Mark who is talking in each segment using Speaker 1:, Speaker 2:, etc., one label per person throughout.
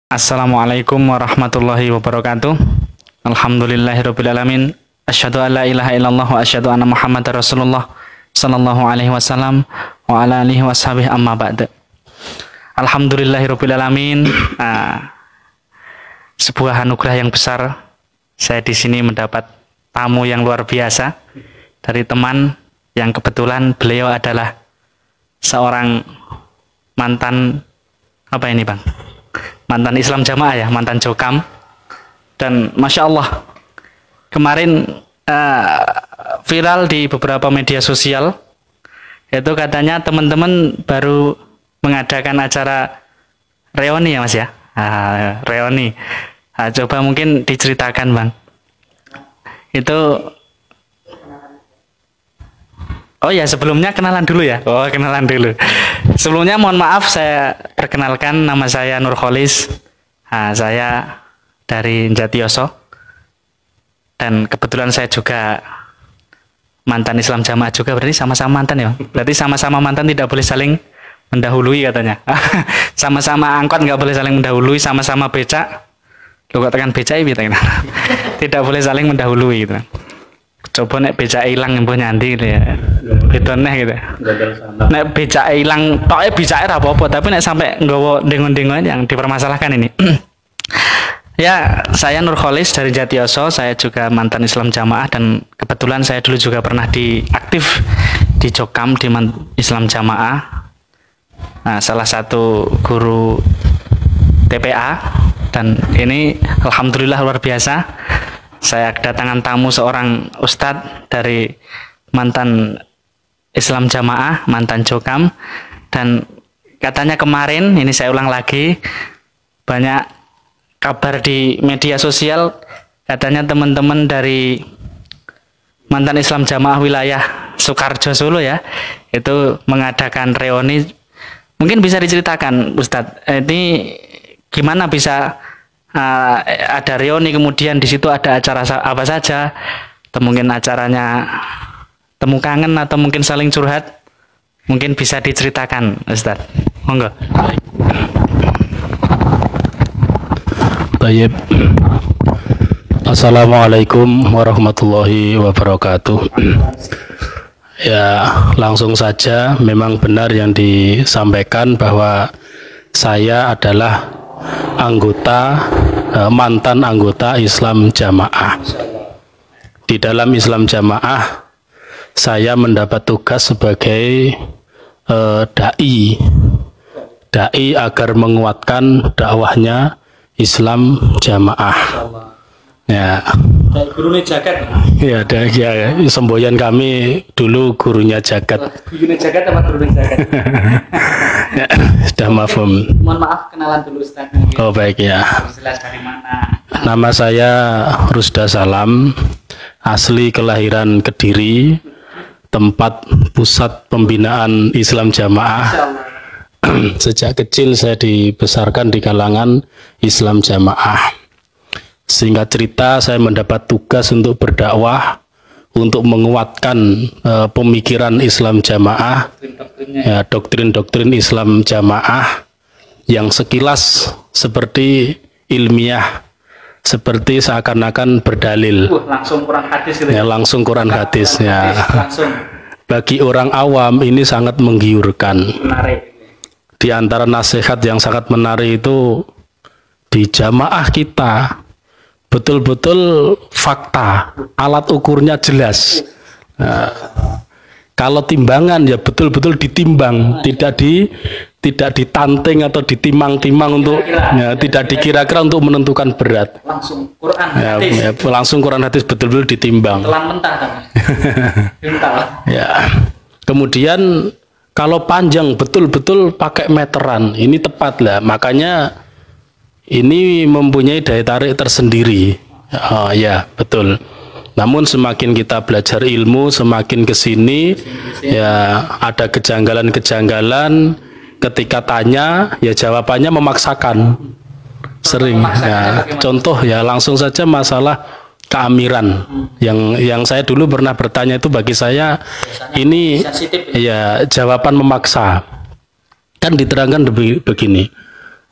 Speaker 1: Assalamualaikum warahmatullahi wabarakatuh. Alhamdulillahirabbil alamin. Asyhadu an la ilaha illallah wa asyhadu anna Muhammadar Rasulullah sallallahu alaihi wasallam wa ala alihi washabihi amma ba'd. Alhamdulillahirabbil alamin. Sebuah anugerah yang besar. Saya di sini mendapat tamu yang luar biasa dari teman yang kebetulan beliau adalah seorang mantan mantan Islam Jamaah ya, mantan Jokam. Dan Masya Allah kemarin viral di beberapa media sosial, itu katanya teman-teman baru mengadakan acara reuni ya Mas ya, reuni. Coba mungkin diceritakan Bang, itu. Oh ya, sebelumnya kenalan dulu ya. Kenalan dulu. Sebelumnya mohon maaf, saya perkenalkan, nama saya Nurholis. Saya dari Jatiyoso. Dan kebetulan saya juga mantan Islam Jamaah juga, berarti sama-sama mantan ya. Berarti sama-sama mantan tidak boleh saling mendahului katanya. Sama-sama angkot nggak boleh saling mendahului, sama-sama becak. Lu kok tekan becak ya, tidak boleh saling mendahului gitu. Coba nek becak ilang mbah nyandi gitu ya. Bedone gitu. Nek becak ilang toke becake ora apa-apa, tapi nek sampai nggawa dengon-dengon yang dipermasalahkan ini. Ya, saya Nurholis dari Jatiyoso, saya juga mantan Islam Jamaah dan kebetulan saya dulu juga pernah aktif di Jokam di Islam Jamaah. Salah satu guru TPA, dan ini alhamdulillah luar biasa. Saya kedatangan tamu seorang ustadz dari mantan Islam Jamaah, mantan Jokam, dan katanya kemarin, ini saya ulang lagi, banyak kabar di media sosial, katanya teman-teman dari mantan Islam Jamaah wilayah Sukarjo Solo ya, itu mengadakan reuni. Mungkin bisa diceritakan Ustadz, ini gimana bisa ada reuni, kemudian di situ ada acara apa saja, atau mungkin acaranya temu kangen atau mungkin saling curhat, mungkin bisa diceritakan Ustadz, monggo.
Speaker 2: Baik. Assalamualaikum warahmatullahi wabarakatuh. Ya, langsung saja, memang benar yang disampaikan bahwa saya adalah mantan anggota Islam Jamaah. Di dalam Islam Jamaah saya mendapat tugas sebagai dai agar menguatkan dakwahnya Islam Jamaah. Ya.
Speaker 1: Gurunya Jagat.
Speaker 2: Ya, semboyan kami dulu gurunya Jagat.
Speaker 1: Gurunya Jagat apa gurunya Jagat?
Speaker 2: Ya, sudah mafhum.
Speaker 1: Mohon maaf, kenalan dulu Ustaz.
Speaker 2: Oh baik ya.
Speaker 1: Jelas dari mana?
Speaker 2: Nama saya Rusda Salam, asli kelahiran Kediri, tempat pusat pembinaan Islam Jamaah. Sejak kecil saya dibesarkan di kalangan Islam Jamaah. Singkat cerita, saya mendapat tugas untuk berdakwah, untuk menguatkan pemikiran Islam Jamaah, ya, doktrin-doktrin Islam Jamaah yang sekilas seperti ilmiah, seperti seakan-akan berdalil.
Speaker 1: Langsung Quran hadis gitu.
Speaker 2: Ya, langsung Quran hadis ya.
Speaker 1: Langsung.
Speaker 2: Bagi orang awam ini sangat menggiurkan.
Speaker 1: Menarik.
Speaker 2: Di antara nasihat yang sangat menarik itu, di jamaah kita betul-betul fakta, alat ukurnya jelas. Nah, kalau timbangan ya betul-betul ditimbang, tidak ditanting atau ditimang-timang untuk ya, tidak dikira-kira untuk menentukan berat.
Speaker 1: Langsung Quran
Speaker 2: hadis. Ya, langsung Quran hadis betul-betul ditimbang.
Speaker 1: Telan mentah kan.
Speaker 2: Ya. Kemudian kalau panjang betul-betul pakai meteran, ini tepat lah. Makanya ini mempunyai daya tarik tersendiri. Ya, betul. Namun semakin kita belajar ilmu, semakin kesini ya ada kejanggalan-kejanggalan. Ketika tanya, ya jawabannya memaksakan. Sering. Ya, contoh ya langsung saja masalah keamiran. Yang saya dulu pernah bertanya itu bagi saya ini ya jawaban memaksa. Kan diterangkan begini.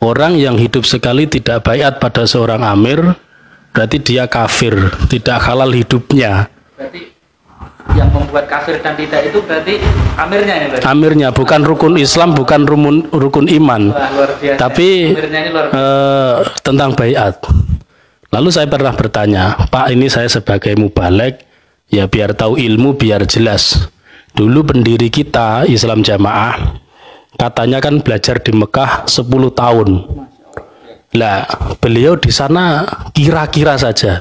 Speaker 2: orang yang hidup sekali tidak baiat pada seorang amir, berarti dia kafir, tidak halal hidupnya.
Speaker 1: Berarti yang membuat kafir dan tidak itu berarti amirnya ya berarti?
Speaker 2: Amirnya, bukan rukun Islam, bukan rukun iman.
Speaker 1: Wah, luar biasa.
Speaker 2: Tapi
Speaker 1: Amirnya ini luar biasa.
Speaker 2: tentang baiat. Lalu saya pernah bertanya, Pak, ini saya sebagai mubalek, ya biar tahu ilmu, biar jelas. Dulu pendiri kita Islam Jamaah katanya kan belajar di Mekah 10 tahun. Lah, beliau di sana kira-kira saja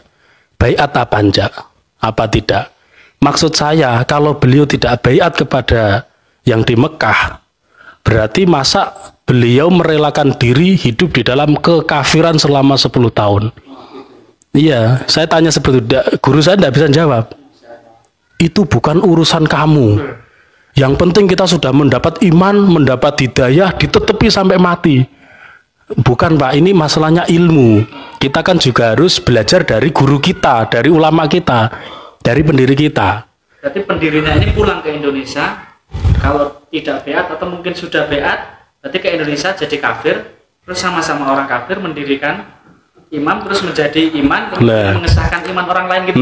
Speaker 2: baiat apa enggak, apa tidak. Maksud saya, kalau beliau tidak baiat kepada yang di Mekah, berarti masa beliau merelakan diri hidup di dalam kekafiran selama 10 tahun. Iya, saya tanya seperti itu, guru saya tidak bisa jawab. Itu bukan urusan kamu. Yang penting kita sudah mendapat iman, mendapat hidayah, ditetepi sampai mati. Bukan Pak, ini masalahnya ilmu. Kita kan juga harus belajar dari guru kita, dari ulama kita, dari pendiri kita.
Speaker 1: Berarti pendirinya ini pulang ke Indonesia, kalau tidak beat atau mungkin sudah beat, berarti ke Indonesia jadi kafir, terus sama-sama orang kafir mendirikan imam, terus menjadi iman, kemudian mengesahkan iman orang lain gitu.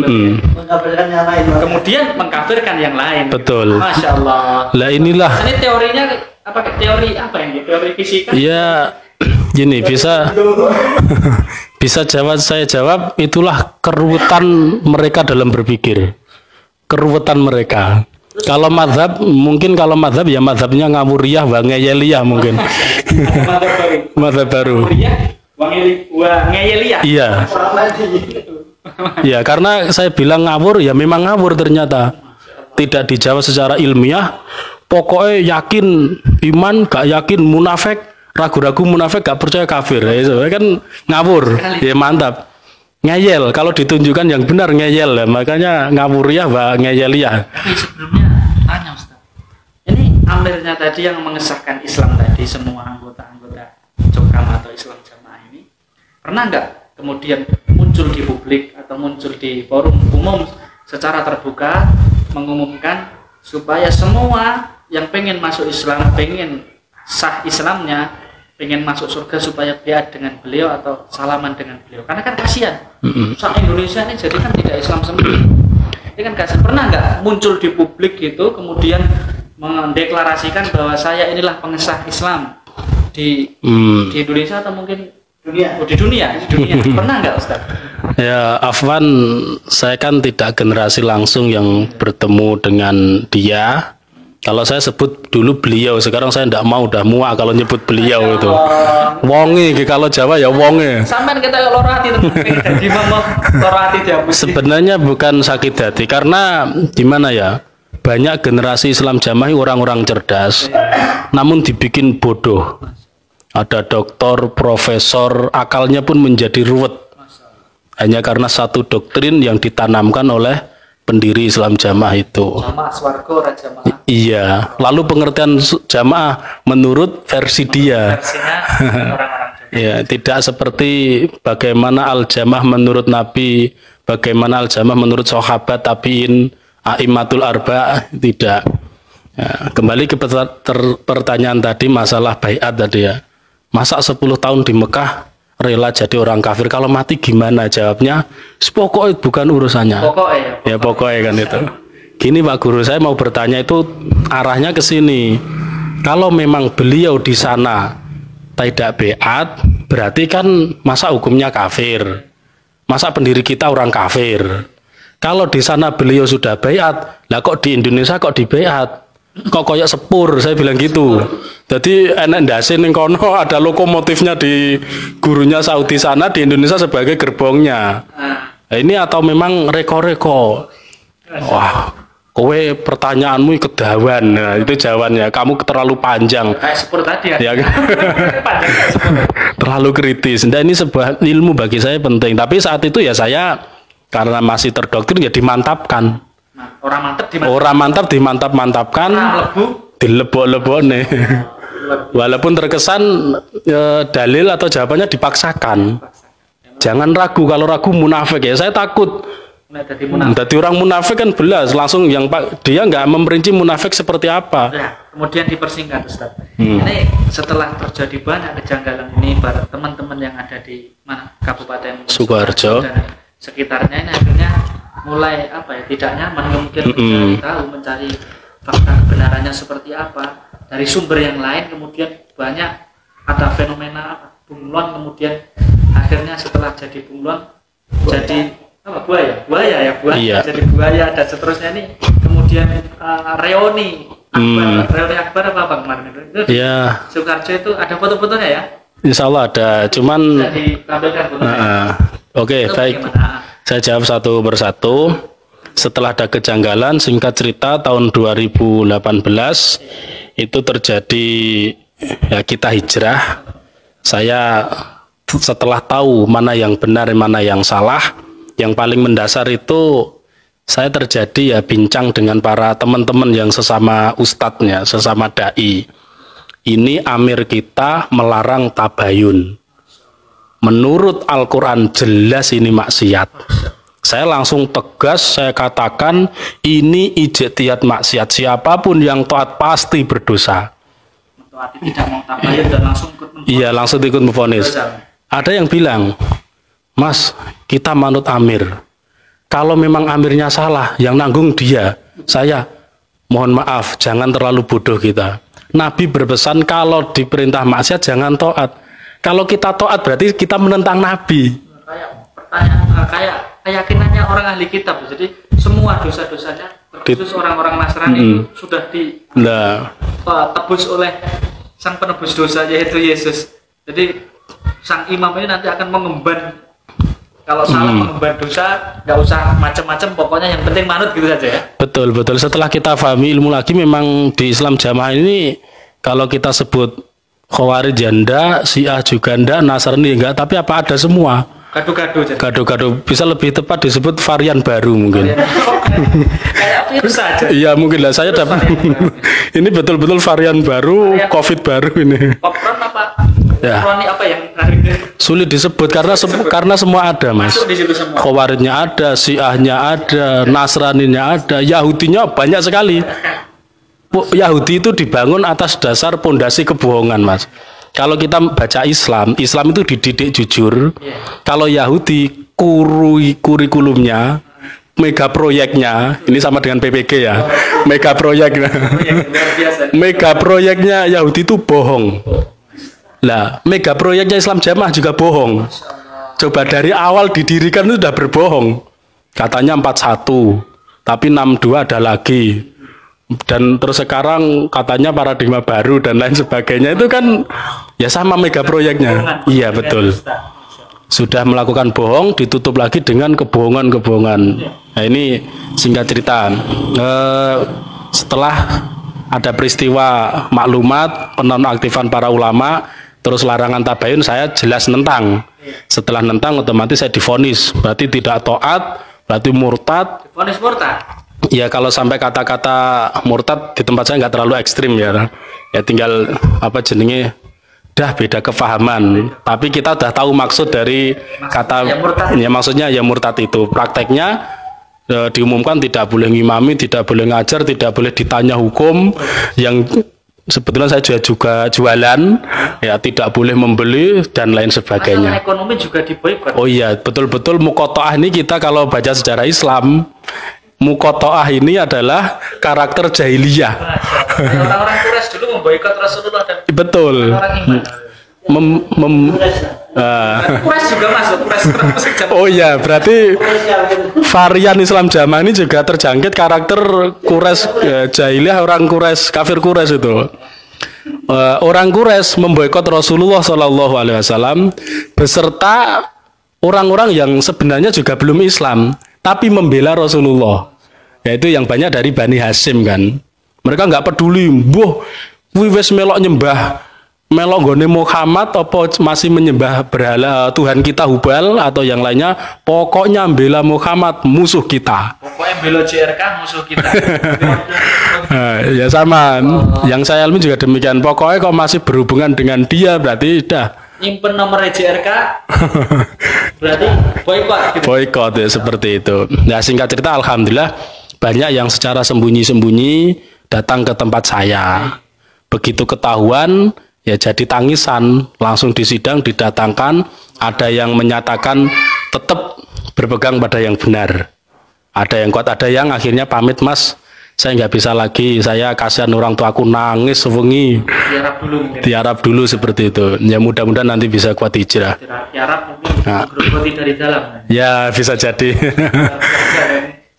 Speaker 1: Mengkafirkan yang lain. Kemudian mengkafirkan yang lain.
Speaker 2: Betul.
Speaker 1: Masya Allah.
Speaker 2: Lah inilah.
Speaker 1: Ini teorinya apa? Teori apa ini? Teori fisika?
Speaker 2: Ya, gini bisa saya jawab, itulah keruwetan mereka dalam berpikir, keruwetan mereka. Kalau madhab, mungkin kalau madhab ya madhabnya ngawuriyah wa ngeyeliyah mungkin. Madhab baru. Iya. Ya, karena saya bilang ngawur, ya memang ngawur ternyata. Tidak dijawab secara ilmiah. Pokoknya yakin iman, gak yakin munafik, ragu-ragu munafik, gak percaya kafir. Ya, kan ngawur. Ya mantap. Ngeyel, kalau ditunjukkan yang benar ngeyel, ya. Makanya ngawuriyah wa ngeyeliyah.
Speaker 1: Tapi sebelumnya tanya Ustaz. Ini amirnya tadi yang mengesahkan Islam tadi, semua anggota-anggota Cokam atau Islam Jamaah ini pernah nggak kemudian muncul di publik atau muncul di forum umum secara terbuka mengumumkan supaya semua yang pengen masuk Islam, pengen sah Islamnya, pengen masuk surga supaya biat dengan beliau atau salaman dengan beliau, karena kan kasihan soal Indonesia ini jadi kan tidak Islam sendiri. Ini kan kasihan. Pernah nggak muncul di publik gitu kemudian mendeklarasikan bahwa saya inilah pengesah Islam di Indonesia atau mungkin dunia? Di dunia. Pernah nggak Ustaz?
Speaker 2: Ya, Afwan, saya kan tidak generasi langsung yang bertemu dengan dia. Kalau saya sebut dulu beliau, sekarang saya tidak mau, udah muak kalau nyebut beliau itu. Wonge, kalau Jawa ya wonge.
Speaker 1: Sampai kita loro hati jadi loro hati dihapus.
Speaker 2: Sebenarnya bukan sakit hati, karena gimana ya? Banyak generasi Islam Jamaah orang-orang cerdas, namun dibikin bodoh. Ada doktor, profesor, akalnya pun menjadi ruwet. Hanya karena satu doktrin yang ditanamkan oleh pendiri Islam Jamaah itu.
Speaker 1: Jamaah swargo, jamaah.
Speaker 2: Iya, lalu pengertian jamaah menurut versi dia.
Speaker 1: Versinya orang-orang
Speaker 2: Ya, tidak seperti bagaimana al-jamaah menurut Nabi, bagaimana al-jamaah menurut sahabat, tabiin, a'immatul arba', tidak. Ya, kembali ke pertanyaan tadi masalah baiat tadi ya. Masa 10 tahun di Mekah rela jadi orang kafir, kalau mati gimana? Jawabnya, pokoknya bukan urusannya.
Speaker 1: Pokoknya.
Speaker 2: Ya pokoknya kan itu. Gini Pak Guru, saya mau bertanya itu arahnya ke sini. Kalau memang beliau di sana tidak baiat, berarti kan masa hukumnya kafir. Masa pendiri kita orang kafir. Kalau di sana beliau sudah baiat, lah kok di Indonesia kok di baiat? Kok koyak sepur, saya bilang gitu. Jadi enak ndase ning kono ada lokomotifnya di gurunya Saudi sana, di Indonesia sebagai gerbongnya. Nah, ini atau memang reko-reko? Wah, kowe pertanyaanmu kedawan. Nah, itu jawabannya. Kamu terlalu panjang.
Speaker 1: Kayak sepur tadi
Speaker 2: ya. Terlalu kritis. Nah, ini sebuah ilmu bagi saya penting. Tapi saat itu ya saya karena masih terdoktrin ya dimantapkan. Orang mantap dimantap-mantapkan, dilebok-lebok nih. Walaupun terkesan dalil atau jawabannya dipaksakan. Jangan ragu, kalau ragu munafik ya. Saya takut
Speaker 1: Jadi munafik.
Speaker 2: Jadi orang munafik kan belas langsung yang dia nggak memperinci munafik seperti apa.
Speaker 1: Nah, kemudian dipersingkat Ustaz. Ini setelah terjadi banyak kejanggalan ini pada teman-teman yang ada di Kabupaten
Speaker 2: Sukoharjo
Speaker 1: dan sekitarnya, ini akhirnya mulai tidak nyaman, kemudian mencari tahu, mencari fakta kebenarannya seperti apa dari sumber yang lain. Kemudian banyak ada fenomena bunglon, kemudian akhirnya setelah jadi bunglon jadi buaya
Speaker 2: iya.
Speaker 1: Jadi buaya dan seterusnya. Ini kemudian reoni akbar apa kemarin itu
Speaker 2: iya.
Speaker 1: Sukoharjo itu ada foto-fotonya ya?
Speaker 2: Insya Allah ada, cuman Oke, baik. Saya jawab satu persatu. Setelah ada kejanggalan, singkat cerita tahun 2018 itu terjadi ya, kita hijrah. Saya setelah tahu mana yang benar, mana yang salah, yang paling mendasar itu saya terjadi ya bincang dengan para teman-teman yang sesama ustadznya, sesama dai. Ini amir kita melarang tabayun. Menurut Al-Quran jelas ini maksiat. Saya langsung tegas, saya katakan ini ijtihad maksiat. Siapapun yang taat pasti berdosa.
Speaker 1: Tidak mau tabayun dan langsung ikut memvonis.
Speaker 2: Iya, langsung ikut memvonis. Ada yang bilang, Mas, kita manut amir. Kalau memang amirnya salah, yang nanggung dia. Saya, mohon maaf, jangan terlalu bodoh kita. Nabi berpesan kalau diperintah maksiat jangan taat. Kalau kita taat berarti kita menentang Nabi.
Speaker 1: Kayak keyakinannya orang ahli kitab. Jadi semua dosa-dosanya, terkhusus orang-orang Nasrani itu sudah ditebus oleh sang penebus dosa, yaitu Yesus. Jadi sang imam ini nanti akan mengemban, kalau salah mengemban dosa, nggak usah macam-macam, pokoknya yang penting manut gitu saja ya.
Speaker 2: Betul. Setelah kita pahami ilmu lagi, memang di Islam jamaah ini kalau kita sebut Khawarij janda, Syiah juga enggak, Nasrani enggak, tapi apa ada semua. Gado-gado bisa lebih tepat disebut varian baru mungkin.
Speaker 1: Kayak virus saja.
Speaker 2: Iya mungkin lah, saya dapat ini betul-betul varian baru, COVID baru ini.
Speaker 1: Omikron apa?
Speaker 2: Ya.
Speaker 1: Apa yang akhirnya
Speaker 2: sulit disebut karena semua ada, Mas. Khawarijnya ada, Syiahnya ada, Nasraninya ada, Yahudinya banyak sekali. Yahudi itu dibangun atas dasar pondasi kebohongan, Mas. Kalau kita baca Islam itu dididik jujur. Kalau Yahudi kurikulumnya, mega proyeknya, ini sama dengan PPG ya, mega proyeknya, mega proyeknya Yahudi itu bohong. Lah, mega proyeknya Islam Jamaah juga bohong. Coba dari awal didirikan itu sudah berbohong. Katanya 41, tapi 62 ada lagi. Dan terus sekarang katanya paradigma baru dan lain sebagainya, itu kan ya sama mega proyeknya. Iya betul. Sudah melakukan bohong, ditutup lagi dengan kebohongan-kebohongan. Nah ini singkat cerita. Setelah ada peristiwa maklumat penonaktifan para ulama, terus larangan tabayun, saya jelas nentang. Setelah nentang otomatis saya divonis, berarti tidak taat, berarti murtad.
Speaker 1: Vonis murtad.
Speaker 2: Ya kalau sampai kata-kata murtad di tempat saya nggak terlalu ekstrim ya. Ya tinggal beda beda kefahaman. Tapi kita udah tahu maksud dari kata ya maksudnya ya murtad itu. Prakteknya diumumkan tidak boleh ngimami, tidak boleh ngajar, tidak boleh ditanya hukum. Yang sebetulnya saya juga jualan, ya tidak boleh membeli dan lain sebagainya.
Speaker 1: Masalah ekonomi juga diboikot.
Speaker 2: Oh iya betul-betul muqatta'ah ini kita kalau baca sejarah Islam. Muqatta'ah ini adalah karakter jahiliyah.
Speaker 1: Orang-orang Quraisy dulu memboikot Rasulullah dan
Speaker 2: betul.
Speaker 1: Quraisy juga masuk.
Speaker 2: Oh iya, berarti varian Islam Jamaah ini juga terjangkit karakter Quraisy jahiliyah, orang Quraisy, kafir Quraisy itu. Orang Quraisy memboikot Rasulullah SAW beserta orang-orang yang sebenarnya juga belum Islam, tapi membela Rasulullah. Yaitu yang banyak dari Bani Hashim kan. Mereka nggak peduli, wis melok nyembah, melok gone Muhammad apa masih menyembah berhala Tuhan kita Hubal atau yang lainnya, pokoknya bela Muhammad musuh kita.
Speaker 1: Pokoknya bela JRK musuh kita.
Speaker 2: Ya sama, yang saya alami juga demikian. Pokoknya kalau masih berhubungan dengan dia berarti dah
Speaker 1: nyimpen nomor JRK. Berarti boykot gitu.
Speaker 2: Boykot ya seperti itu. Nah, singkat cerita alhamdulillah banyak yang secara sembunyi-sembunyi datang ke tempat saya. Begitu ketahuan ya jadi tangisan, langsung di sidang didatangkan, ada yang menyatakan tetap berpegang pada yang benar. Ada yang kuat, ada yang akhirnya pamit, Mas, saya nggak bisa lagi, saya kasihan orang tua aku nangis sewengi.
Speaker 1: Tiarap dulu mungkin.
Speaker 2: Tiarap dulu seperti itu. Ya mudah-mudahan nanti bisa kuat hijrah.
Speaker 1: Tiarap mungkin grogoti dari dalam.
Speaker 2: Ya bisa jadi.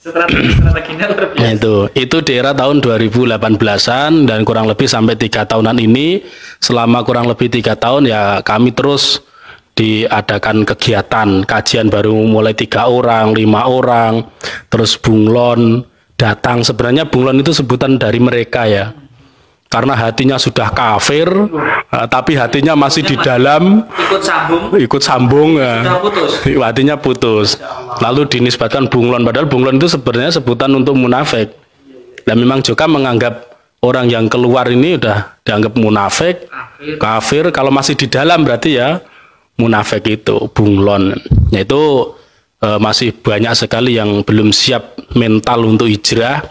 Speaker 1: Strateginya luar biasa.
Speaker 2: Nah, itu di era tahun 2018-an dan kurang lebih sampai 3 tahunan ini. Selama kurang lebih 3 tahun ya kami terus diadakan kegiatan kajian baru mulai 3 orang, 5 orang, terus bunglon datang. Sebenarnya bunglon itu sebutan dari mereka ya, karena hatinya sudah kafir, tapi hatinya masih di dalam, ikut sambung ya. Hatinya putus, lalu dinisbatkan bunglon, padahal bunglon itu sebenarnya sebutan untuk munafik. Dan memang juga menganggap orang yang keluar ini udah dianggap munafik, kafir. Kalau masih di dalam berarti ya munafik itu bunglon. Yaitu masih banyak sekali yang belum siap mental untuk hijrah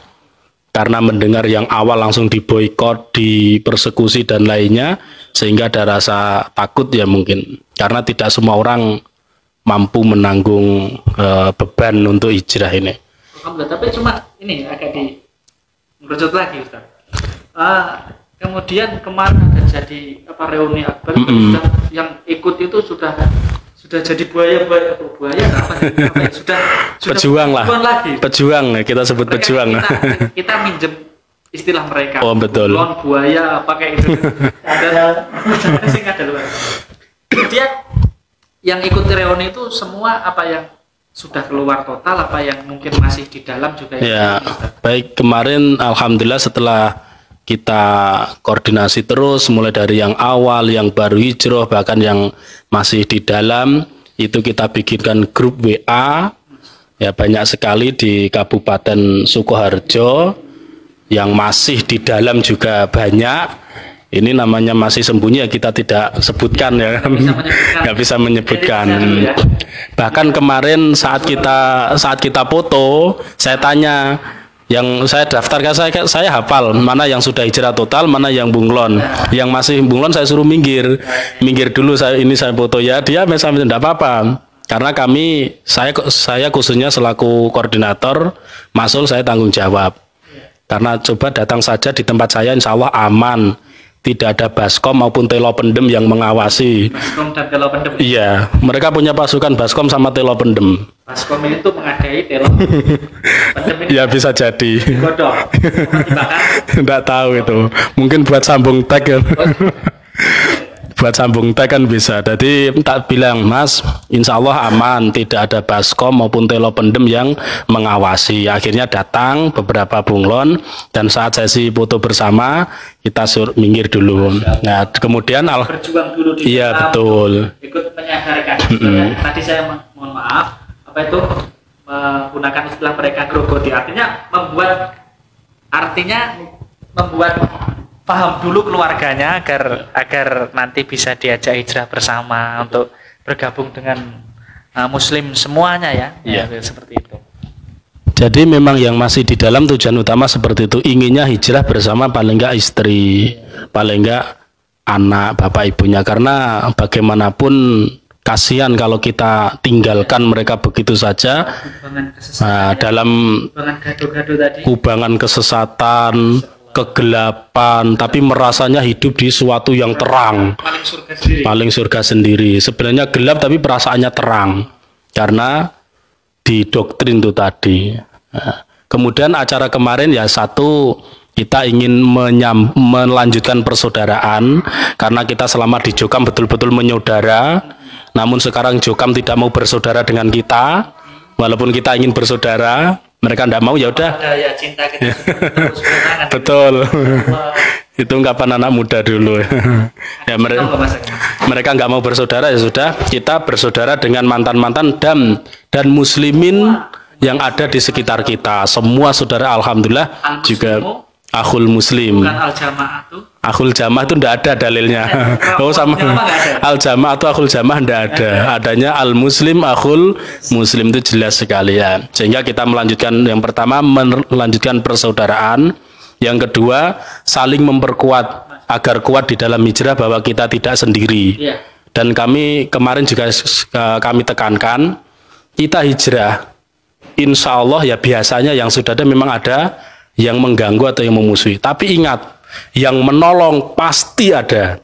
Speaker 2: karena mendengar yang awal langsung diboikot, dipersekusi dan lainnya, sehingga ada rasa takut ya mungkin karena tidak semua orang mampu menanggung beban untuk hijrah ini.
Speaker 1: Tapi cuma ini agak mengerucut lagi Ustaz. Kemudian kemarin ada jadi reuni akbar, yang ikut itu sudah jadi buaya apa sudah
Speaker 2: pejuang lah, pejuang kita sebut mereka, pejuang.
Speaker 1: Kita minjem istilah mereka.
Speaker 2: Oh betul.
Speaker 1: Buaya apa kayak itu. Ada singkat dulu. Kemudian yang ikut reuni itu semua apa yang sudah keluar total, apa yang mungkin masih di dalam juga.
Speaker 2: Ya baik, kemarin alhamdulillah setelah kita koordinasi terus mulai dari yang awal, yang baru hijrah, bahkan yang masih di dalam, itu kita bikinkan grup WA ya, banyak sekali di Kabupaten Sukoharjo, yang masih di dalam juga banyak. Ini namanya masih sembunyi ya, kita tidak sebutkan ya, nggak bisa menyebutkan. Bahkan kemarin saat kita foto, saya tanya, yang saya daftarkan, saya hafal mana yang sudah hijrah total, mana yang bunglon. Yang masih bunglon saya suruh minggir dulu, saya foto ya, dia misalnya tidak apa-apa. Karena saya khususnya selaku koordinator, Masul saya tanggung jawab. Karena coba datang saja di tempat saya, insya Allah aman. Tidak ada Baskom maupun Telo Pendem yang mengawasi.
Speaker 1: Baskom dan Telo Pendem.
Speaker 2: Iya, mereka punya pasukan Baskom sama Telo Pendem.
Speaker 1: Baskom itu mengadai Telo Pendem ini.
Speaker 2: Ya bisa jadi.
Speaker 1: Godok.
Speaker 2: Tidak tahu itu. Mungkin buat sambung tag kan. Buat sambung tag kan bisa. Jadi tak bilang, Mas, insya Allah aman, tidak ada Baskom maupun Telo Pendem yang mengawasi. Akhirnya datang beberapa bunglon, dan saat sesi foto bersama kita suruh minggir dulu. Nah kemudian
Speaker 1: berjuang dulu di
Speaker 2: iya betul,
Speaker 1: ikut menyadarkan. Tadi saya mohon maaf, apa itu menggunakan istilah mereka grogoti, artinya membuat paham dulu keluarganya agar nanti bisa diajak hijrah bersama untuk bergabung dengan muslim semuanya ya. Ya seperti itu.
Speaker 2: Jadi memang yang masih di dalam tujuan utama seperti itu, inginnya hijrah bersama paling enggak istri, paling enggak anak bapak ibunya, karena bagaimanapun kasihan kalau kita tinggalkan mereka begitu saja dalam kubangan kesesatan, kegelapan, tapi merasanya hidup di suatu yang terang, paling surga sendiri. Sebenarnya gelap tapi perasaannya terang karena didoktrin itu tadi. Nah, kemudian acara kemarin ya satu, kita ingin melanjutkan persaudaraan karena kita selama di Jokam betul-betul menyaudara, namun sekarang Jokam tidak mau bersaudara dengan kita, walaupun kita ingin bersaudara, mereka tidak mau, ya udah.
Speaker 1: Ya, cinta kita
Speaker 2: betul. Itu ungkapan anak muda dulu. Ya, mereka nggak mau bersaudara, ya sudah, kita bersaudara dengan mantan-mantan dan muslimin yang ada di sekitar kita. Semua saudara alhamdulillah juga Akhul muslim.
Speaker 1: Bukan al-jamaah tuh.
Speaker 2: Akhul jamaah itu tidak ada dalilnya. Oh sama. Al-jamaah atau akhul jamaah tidak ada. Adanya al-muslim, akhul muslim itu jelas sekali ya. Sehingga kita melanjutkan yang pertama melanjutkan persaudaraan, yang kedua saling memperkuat agar kuat di dalam hijrah bahwa kita tidak sendiri. Dan kami kemarin juga kami tekankan kita hijrah. Insya Allah ya biasanya yang sudah ada memang ada yang mengganggu atau yang memusuhi. Tapi ingat, yang menolong pasti ada.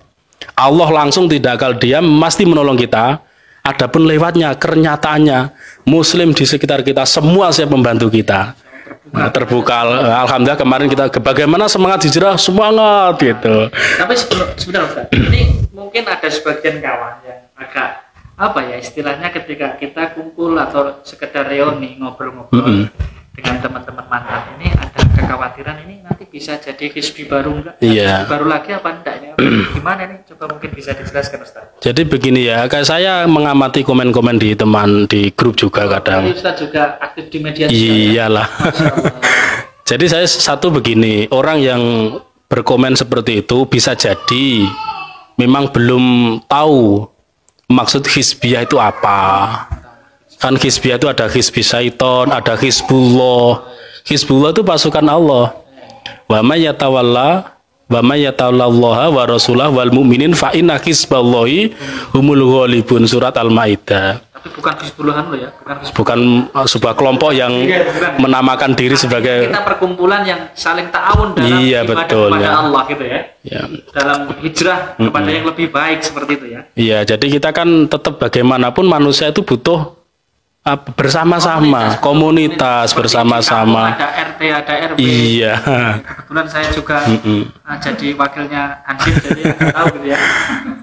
Speaker 2: Allah langsung tidak akan diam, pasti menolong kita. Adapun lewatnya, kenyataannya, Muslim di sekitar kita semua siap membantu kita. Nah, terbuka. Alhamdulillah kemarin kita bagaimana semangat hijrah, semangat gitu.
Speaker 1: Tapi sebentar Ustaz, ini mungkin ada sebagian kawan yang agak apa ya istilahnya ketika kita kumpul atau sekedar reuni ngobrol-ngobrol dengan teman-teman mantan ini ada kekhawatiran ini nanti bisa jadi hizbi baru enggak?
Speaker 2: Iya.
Speaker 1: Baru lagi apa enggak ini? Gimana nih? Coba mungkin bisa dijelaskan Ustaz.
Speaker 2: Jadi begini ya, kayak saya mengamati komen-komen di teman di grup juga kadang.
Speaker 1: Ustaz juga aktif di media sosial.
Speaker 2: Iyalah. Jadi saya satu begini, orang yang berkomen seperti itu bisa jadi memang belum tahu maksud hizbiyah itu apa. Kan hizbiyah itu ada hizbi syaiton, ada hizbullah. Hizbullah itu pasukan Allah. Wa may yatawallallaha wa rasulah wal mu'minin fa inna hizballahi humul ghalibun, surat Al-Maidah.
Speaker 1: Tapi bukan hizbullahan lo ya,
Speaker 2: bukan sebuah kelompok yang menamakan diri sebagai
Speaker 1: kita perkumpulan yang saling ta'awun dalam ibadah kepada Allah gitu ya. Dalam hijrah kepada yang lebih baik seperti itu ya.
Speaker 2: Iya, jadi kita kan tetap bagaimanapun manusia itu butuh bersama-sama, komunitas bersama-sama.
Speaker 1: Ada RT, ada RW.
Speaker 2: Iya.
Speaker 1: Kebetulan saya juga jadi wakilnya Hansip, jadi tahu gitu ya.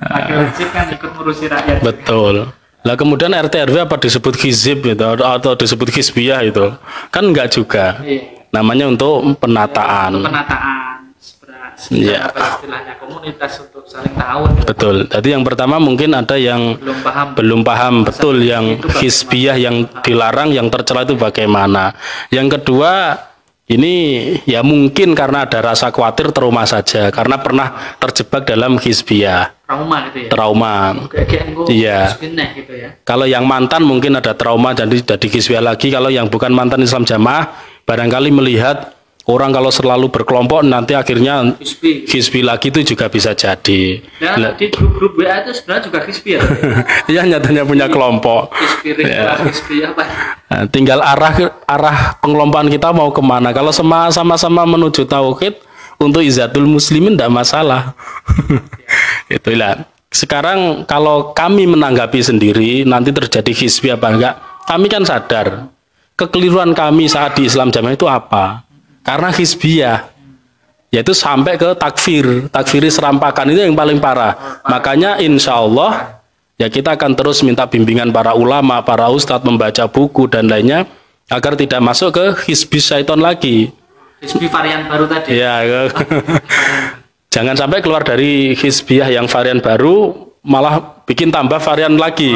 Speaker 1: Wakil Hansip kan ikut ngurusi rakyat.
Speaker 2: Betul. Lah kemudian RT RW apa disebut hizib gitu atau disebut hizbiyah itu? Kan enggak juga. Namanya untuk penataan.
Speaker 1: Untuk penataan.
Speaker 2: Iya.
Speaker 1: Apa istilahnya komunitas untuk saling tahu.
Speaker 2: Betul. Tadi yang pertama mungkin ada yang belum paham betul yang hizbiyah yang dilarang, yang tercela itu bagaimana. Yang kedua ini ya mungkin karena ada rasa khawatir, trauma saja karena pernah terjebak dalam hizbiyah.
Speaker 1: Trauma gitu ya.
Speaker 2: Trauma. Iya.
Speaker 1: Gitu ya.
Speaker 2: Kalau yang mantan mungkin ada trauma jadi hizbiyah lagi. Kalau yang bukan mantan Islam Jamaah barangkali melihat orang kalau selalu berkelompok nanti akhirnya hizbi lagi itu juga bisa jadi.
Speaker 1: Dan di grup-grup WA itu sebenarnya juga hizbi ya?
Speaker 2: Iya nyatanya punya kelompok.
Speaker 1: Hizbi apa?
Speaker 2: Nah, tinggal arah pengelompokan kita mau kemana. Kalau sama-sama menuju tauhid untuk izatul muslimin tidak masalah. Itulah. Sekarang kalau kami menanggapi sendiri nanti terjadi hizbi apa enggak, kami kan sadar kekeliruan kami saat di Islam Jamaah itu apa. Karena hizbiyah yaitu sampai ke takfiri serampakan itu yang paling parah. Makanya insya Allah ya kita akan terus minta bimbingan para ulama, para ustadz membaca buku dan lainnya agar tidak masuk ke hizbi syaiton lagi.
Speaker 1: Hizbi varian baru tadi.
Speaker 2: Ya, jangan sampai keluar dari hizbiyah yang varian baru malah bikin tambah varian lagi.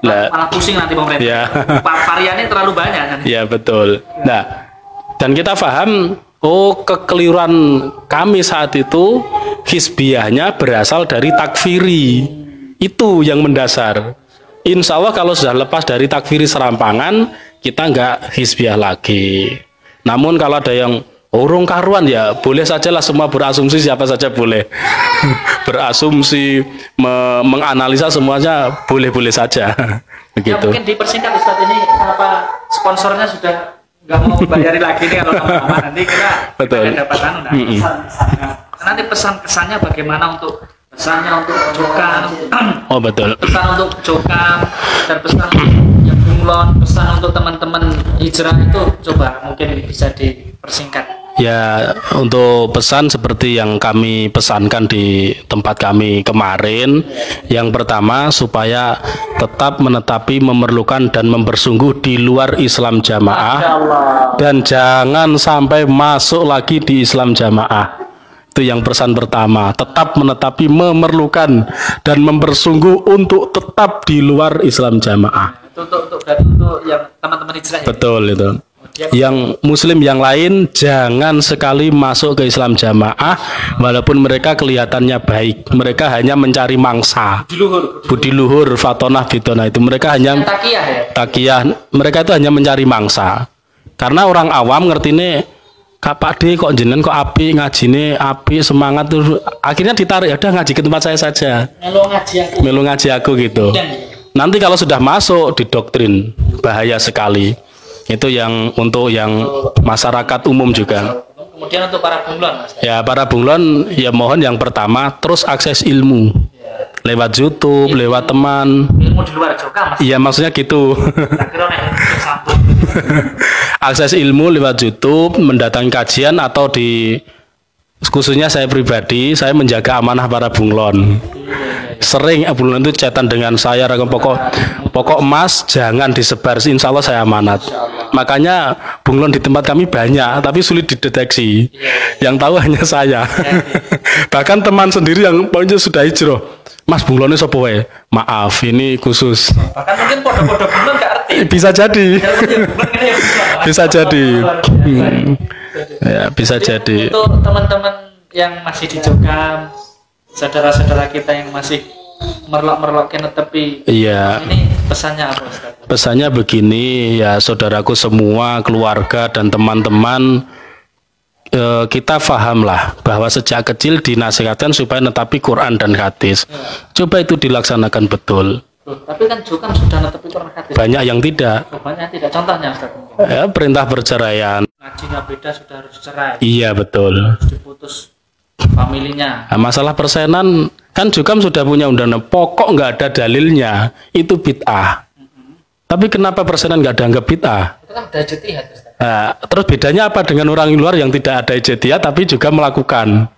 Speaker 1: Malah pusing nanti pemerintah.
Speaker 2: Ya.
Speaker 1: Variannya terlalu banyak kan.
Speaker 2: Ya betul. Nah. Dan kita paham, kekeliruan kami saat itu hizbiyahnya berasal dari takfiri. Itu yang mendasar. Insya Allah kalau sudah lepas dari takfiri serampangan, kita nggak hizbiyah lagi. Namun kalau ada yang urung karuan ya boleh saja lah, semua berasumsi, siapa saja boleh. Berasumsi, menganalisa semuanya boleh-boleh saja. Begitu. Ya
Speaker 1: mungkin dipersingkat Ustaz, ini apa sponsornya sudah nggak mau bayarin lagi nih kalau lama-lama nanti kita dapat nanti pesan kesannya bagaimana untuk pesannya untuk Jokam.
Speaker 2: Oh betul.
Speaker 1: Pesan untuk Jokam dan pesan yang Bunglon, pesan untuk teman-teman hijrah itu coba mungkin bisa dipersingkat.
Speaker 2: Ya, untuk pesan seperti yang kami pesankan di tempat kami kemarin, yang pertama supaya tetap menetapi, memerlukan dan membersungguh di luar Islam Jamaah dan jangan sampai masuk lagi di Islam Jamaah. Itu yang pesan pertama, tetap menetapi, memerlukan dan membersungguh untuk tetap di luar Islam Jamaah.
Speaker 1: Itu untuk yang teman-teman hijrah ya?
Speaker 2: Betul itu. yang muslim yang lain jangan sekali masuk ke Islam jamaah walaupun mereka kelihatannya baik. Mereka hanya mencari mangsa. Budi luhur, fatonah bitona itu mereka hanya
Speaker 1: takiyah ya.
Speaker 2: Takiyah, mereka itu hanya mencari mangsa. Karena orang awam ngerti nih Kak Pak D kok jenengan kok api ngajine api semangat tuh akhirnya ditarik ya udah ngaji ke tempat saya saja. Melu ngaji aku gitu. Nanti kalau sudah masuk didoktrin bahaya sekali. Itu yang untuk yang masyarakat umum juga.
Speaker 1: Kemudian untuk para bunglon, Mas.
Speaker 2: Ya, para bunglon ya mohon yang pertama terus akses ilmu. Lewat YouTube, lewat teman.
Speaker 1: Ilmu di luar juga, Mas.
Speaker 2: Iya, maksudnya gitu. Akses ilmu lewat YouTube, mendatangi kajian atau di khususnya saya pribadi, saya menjaga amanah para bunglon. Sering bunglon itu chatan dengan saya, pokok Mas jangan disebar, insya Allah saya amanat. Makanya bunglon di tempat kami banyak, tapi sulit dideteksi. Yang tahu hanya saya. Bahkan teman sendiri yang pokoknya sudah hijrah. Mas bunglonnya sopo wae? Maaf, ini khusus.
Speaker 1: Bahkan mungkin podo-podo bunglon nggak arti.
Speaker 2: Bisa jadi. Bisa jadi. Ya, bisa jadi.
Speaker 1: Untuk teman-teman yang masih di Jogam, saudara-saudara kita yang masih merlok-merlok kena tepi.
Speaker 2: Iya.
Speaker 1: Ini pesannya apa, Ustaz?
Speaker 2: Pesannya begini ya, saudaraku semua, keluarga dan teman-teman, kita fahamlah bahwa sejak kecil dinasihatkan supaya netapi Quran dan hadis. Coba itu dilaksanakan betul.
Speaker 1: Tapi kan Jogam sudah netepi Quran hadis.
Speaker 2: Banyak yang tidak.
Speaker 1: Banyak yang tidak. Contohnya, Ustaz.
Speaker 2: Ya, perintah perceraian.
Speaker 1: Ngajinya beda sudah harus cerai.
Speaker 2: Iya betul.
Speaker 1: Harus diputus familinya.
Speaker 2: Nah, masalah persenan kan Jukam sudah punya undang-undang pokok nggak ada dalilnya itu bid'ah. Tapi kenapa persenan nggak dianggap bid'ah?
Speaker 1: Itu kan ada ijtihad.
Speaker 2: Nah, terus bedanya apa dengan orang luar yang tidak ada ijtihad tapi juga melakukan?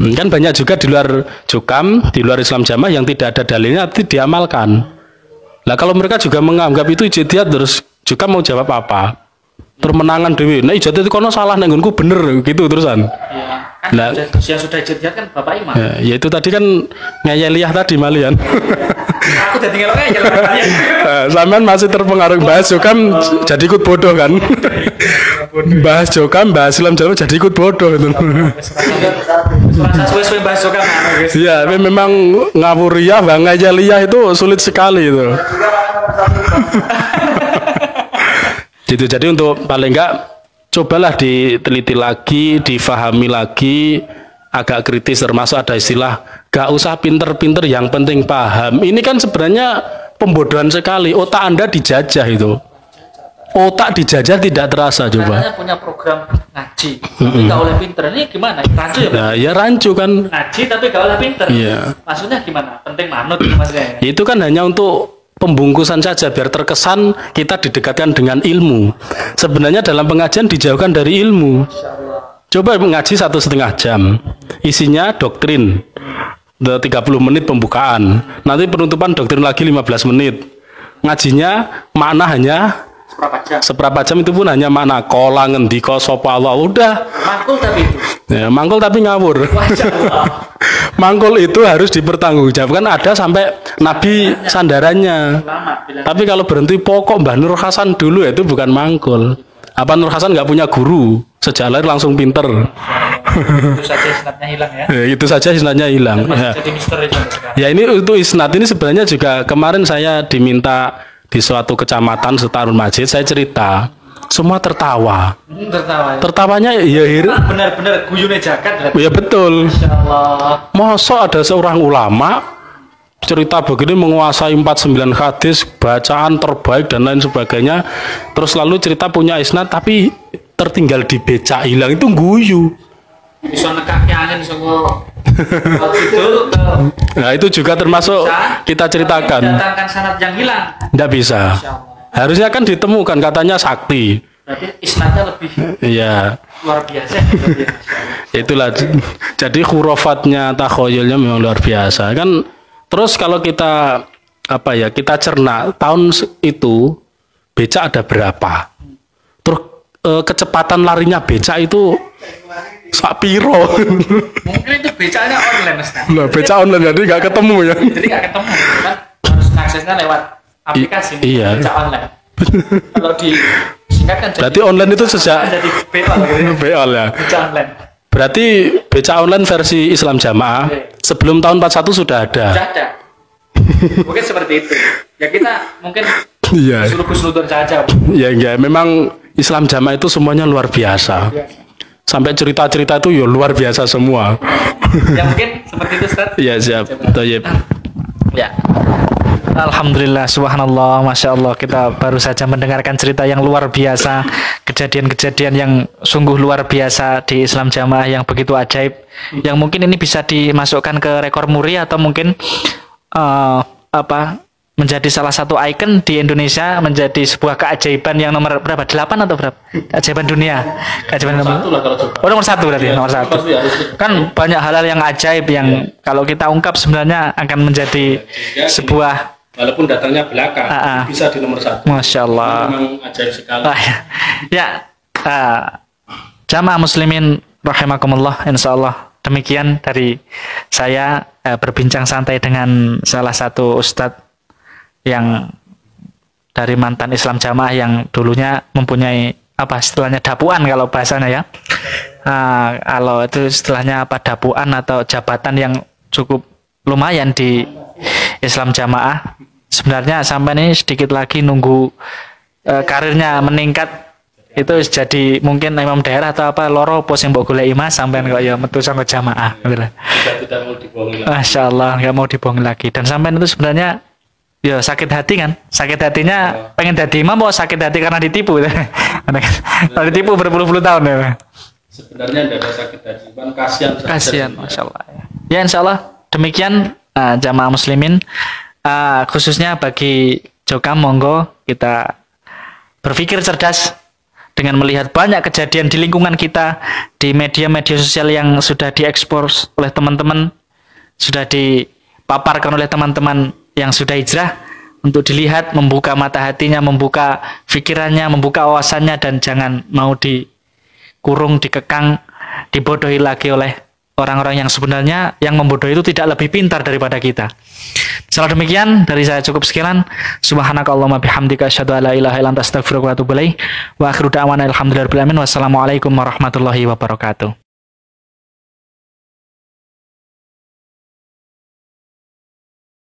Speaker 2: Kan banyak juga di luar Jukam, di luar Islam jamaah yang tidak ada dalilnya tapi diamalkan. Nah kalau mereka juga menganggap itu ijtihad terus Jukam mau jawab apa? Terus menangan dewi. Nah ijtihad itu kono salah nenggonku bener gitu terusan.
Speaker 1: Iya. Kan
Speaker 2: nah,
Speaker 1: yang sudah ijtihad kan Bapak Imam.
Speaker 2: Ya itu tadi kan ngeyeliah tadi malian.
Speaker 1: Aku udah tinggal ngeyel.
Speaker 2: Sampean masih terpengaruh bahas Jokam jadi ikut bodoh kan. Bahas Jokam, bahas Islam jamaah jadi ikut bodoh itu.
Speaker 1: Suwe-suwe bahas Jokam.
Speaker 2: Iya, memang ngawuriyah, ngeyeliah itu sulit sekali itu. Gitu, jadi untuk paling enggak cobalah diteliti lagi, difahami lagi, agak kritis, termasuk ada istilah gak usah pinter-pinter yang penting paham. Ini kan sebenarnya pembodohan sekali. Otak Anda dijajah itu. Otak dijajah tidak terasa coba.
Speaker 1: Katanya punya program ngaji, tapi gak oleh pinter. Ini gimana? Rancu ya?
Speaker 2: Nah, ya rancu kan.
Speaker 1: Ngaji tapi gak oleh pinter.
Speaker 2: Iya.
Speaker 1: Maksudnya gimana? Penting manut maksudnya.
Speaker 2: Itu kan hanya untuk pembungkusan saja biar terkesan kita didekatkan dengan ilmu. Sebenarnya dalam pengajian dijauhkan dari ilmu. Coba mengaji 1,5 jam, isinya doktrin, 30 menit pembukaan, nanti penutupan doktrin lagi 15 menit. Ngajinya makna hanya seberapa jam itu pun hanya makna kola ngendika sapa Allah. Udah.
Speaker 1: Mangkul tapi itu.
Speaker 2: Ya, mangkul tapi ngawur. Mangkul itu harus dipertanggungjawabkan, ada sampai Nabi sandarannya. Tapi kalau berhenti pokok Mbah Nur Hasan dulu itu bukan mangkul. Apa Nur Hasan nggak punya guru? Sejak lahir langsung pinter.
Speaker 1: Itu saja isnadnya hilang ya.
Speaker 2: Itu saja isnadnya hilang. Ya.
Speaker 1: Jadi misteri
Speaker 2: Ya ini itu isnad ini sebenarnya juga kemarin saya diminta di suatu kecamatan Setarun Masjid, saya cerita. Semua tertawa. Tertawanya ya
Speaker 1: benar-benar guyune jagat.
Speaker 2: Ya betul.
Speaker 1: Insyaallah.
Speaker 2: Masa ada seorang ulama cerita begini menguasai 49 hadis, bacaan terbaik dan lain sebagainya. Terus lalu cerita punya isnad tapi tertinggal di becak hilang, itu guyu.
Speaker 1: Bisa nekake angin saka
Speaker 2: Nah itu juga termasuk kita ceritakan.
Speaker 1: Datangkan sanad yang hilang.
Speaker 2: Tidak bisa. Harusnya kan ditemukan, katanya sakti.
Speaker 1: Berarti isnadnya lebih luar biasa.
Speaker 2: Itulah. Jadi khurafatnya, takhoyulnya memang luar biasa. Kan terus kalau kita kita cerna tahun itu becak ada berapa? Terus kecepatan larinya becak itu sak piro?
Speaker 1: Mungkin itu becaknya online, Mas.
Speaker 2: Nah, becak online jadi nggak ketemu ya.
Speaker 1: Jadi nggak ketemu kan harus aksesnya lewat aplikasi becak online. Kalau di
Speaker 2: Berarti online itu sejak
Speaker 1: jadi beol gitu.
Speaker 2: beol ya.
Speaker 1: Beca online.
Speaker 2: Berarti beca online versi Islam Jamaah sebelum tahun 41 sudah ada.
Speaker 1: Sudah ada. Mungkin seperti itu. Ya kita mungkin
Speaker 2: Iya.
Speaker 1: suruh kusnudon saja.
Speaker 2: Ya, memang Islam Jamaah itu semuanya luar biasa. Sampai cerita-cerita itu ya luar biasa semua.
Speaker 1: Ya mungkin seperti itu, Ustaz.
Speaker 2: Iya, siap. Thayyib.
Speaker 1: Ya. Alhamdulillah, subhanallah, masya Allah, kita baru saja mendengarkan cerita yang luar biasa, kejadian-kejadian yang sungguh luar biasa di Islam Jamaah yang begitu ajaib, yang mungkin ini bisa dimasukkan ke rekor muri atau mungkin menjadi salah satu ikon di Indonesia, menjadi sebuah keajaiban yang nomor berapa? 8 atau berapa? Keajaiban dunia. Keajaiban nomor 1 nomor 1 berarti, nomor 1. Kan banyak hal-hal yang ajaib yang kalau kita ungkap sebenarnya akan menjadi sebuah,
Speaker 2: walaupun datangnya belakang bisa di nomor 1.
Speaker 1: Masya Allah.
Speaker 2: Memang ajaib sekali.
Speaker 1: Jamaah muslimin rahimakumullah, insyaallah demikian dari saya berbincang santai dengan salah satu ustadz yang dari mantan Islam Jamaah yang dulunya mempunyai istilahnya dapuan kalau bahasanya ya. Kalau itu istilahnya dapuan atau jabatan yang cukup lumayan di Islam Jamaah. Sebenarnya sampai ini sedikit lagi nunggu karirnya meningkat, itu jadi mungkin imam daerah atau loro pos yang mbok goleki Mas sampean kok ya metu saka Jamaah.
Speaker 2: Tidak mau dibohongi lagi.
Speaker 1: Masya Allah, nggak mau dibohongi lagi. Dan sampean itu sebenarnya ya sakit hati kan, sakit hatinya pengen jadi imam, mau sakit hati karena ditipu. Karena ditipu berpuluh-puluh tahun ya.
Speaker 2: Sebenarnya tidak ada sakit hati, cuman kasihan.
Speaker 1: Masya Allah. Ya insya Allah demikian jamaah muslimin, khususnya bagi Jokam, monggo kita berpikir cerdas dengan melihat banyak kejadian di lingkungan kita, di media-media sosial yang sudah diekspos oleh teman-teman, sudah dipaparkan oleh teman-teman yang sudah hijrah, untuk dilihat, membuka mata hatinya, membuka pikirannya, membuka wawasannya, dan jangan mau dikurung, dikekang, dibodohi lagi oleh orang-orang yang sebenarnya yang membodohi itu tidak lebih pintar daripada kita. Salah demikian dari saya, cukup sekian. Subhanakallahumma bihamdika asyhadu an la ilaha illa anta astaghfiruka wa atubu ilaik. Wa akhiru da'wana alhamdulillahirabbil alamin. Wassalamualaikum warahmatullahi wabarakatuh.